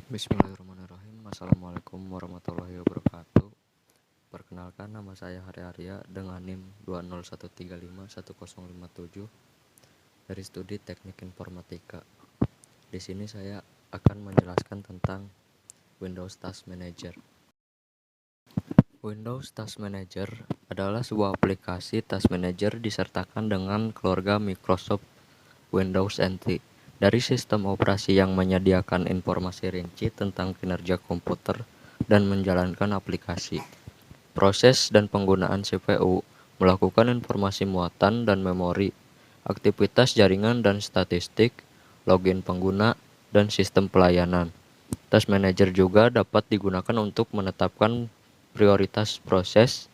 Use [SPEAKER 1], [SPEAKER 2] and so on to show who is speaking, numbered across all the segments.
[SPEAKER 1] Bismillahirrahmanirrahim. Assalamualaikum warahmatullahi wabarakatuh. Perkenalkan, nama saya Hari Arya dengan NIM 201351057 dari Studi Teknik Informatika. Di sini saya akan menjelaskan tentang Windows Task Manager. Windows Task Manager adalah sebuah aplikasi task manager disertakan dengan keluarga Microsoft Windows NT dari sistem operasi yang menyediakan informasi rinci tentang kinerja komputer dan menjalankan aplikasi. Proses dan penggunaan CPU, melakukan informasi muatan dan memori, aktivitas jaringan dan statistik, login pengguna, dan sistem pelayanan. Task Manager juga dapat digunakan untuk menetapkan prioritas proses,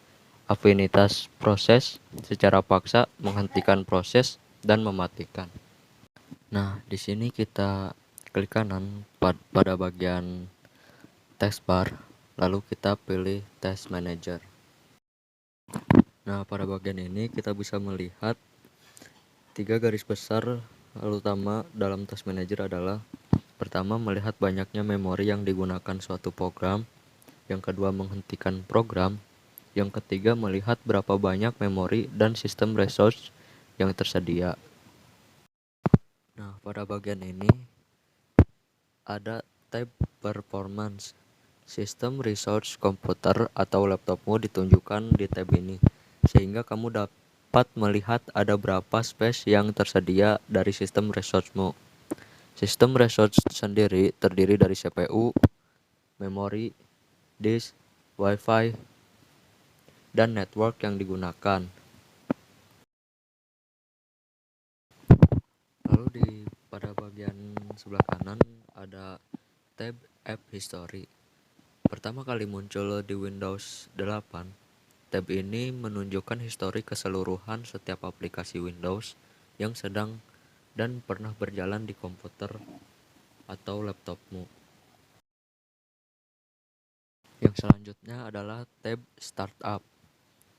[SPEAKER 1] afinitas proses, secara paksa, menghentikan proses, dan mematikan. Nah, di sini kita klik kanan pada bagian taskbar, lalu kita pilih Task Manager. Nah, pada bagian ini kita bisa melihat 3 garis besar utama dalam Task Manager adalah: pertama, melihat banyaknya memori yang digunakan suatu program; yang kedua, menghentikan program; yang ketiga, melihat berapa banyak memori dan sistem resource yang tersedia. Nah, pada bagian ini ada tab Performance. Sistem resource komputer atau laptopmu ditunjukkan di tab ini, sehingga kamu dapat melihat ada berapa space yang tersedia dari sistem resource-mu. Sistem resource sendiri terdiri dari CPU, memori, disk, WiFi, dan network yang digunakan. Lalu pada bagian sebelah kanan ada tab App History. Pertama kali muncul di Windows 8, tab ini menunjukkan histori keseluruhan setiap aplikasi Windows yang sedang dan pernah berjalan di komputer atau laptopmu. Yang selanjutnya adalah tab Startup.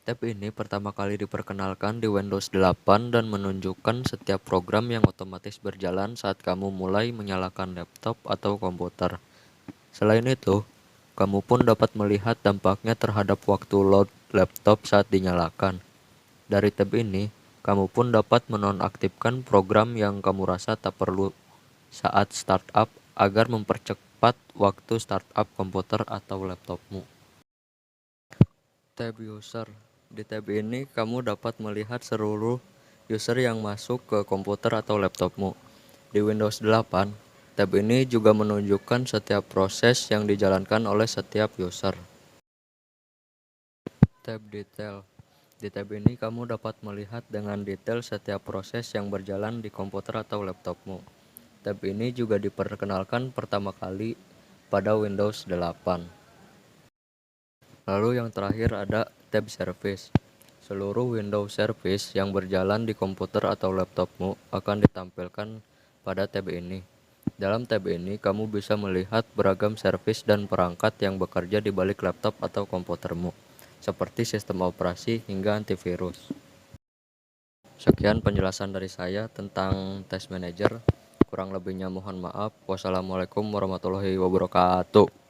[SPEAKER 1] Tab ini pertama kali diperkenalkan di Windows 8 dan menunjukkan setiap program yang otomatis berjalan saat kamu mulai menyalakan laptop atau komputer. Selain itu, kamu pun dapat melihat dampaknya terhadap waktu load laptop saat dinyalakan. Dari tab ini, kamu pun dapat menonaktifkan program yang kamu rasa tak perlu saat startup agar mempercepat waktu startup komputer atau laptopmu. Tab User. Di tab ini, kamu dapat melihat seluruh user yang masuk ke komputer atau laptopmu. Di Windows 8, tab ini juga menunjukkan setiap proses yang dijalankan oleh setiap user. Tab Detail. Di tab ini kamu dapat melihat dengan detail setiap proses yang berjalan di komputer atau laptopmu. Tab ini juga diperkenalkan pertama kali pada Windows 8. Lalu yang terakhir ada tab Service. Seluruh Windows Service yang berjalan di komputer atau laptopmu akan ditampilkan pada tab ini. Dalam tab ini, kamu bisa melihat beragam servis dan perangkat yang bekerja di balik laptop atau komputermu, seperti sistem operasi hingga antivirus. Sekian penjelasan dari saya tentang Task Manager. Kurang lebihnya mohon maaf. Wassalamualaikum warahmatullahi wabarakatuh.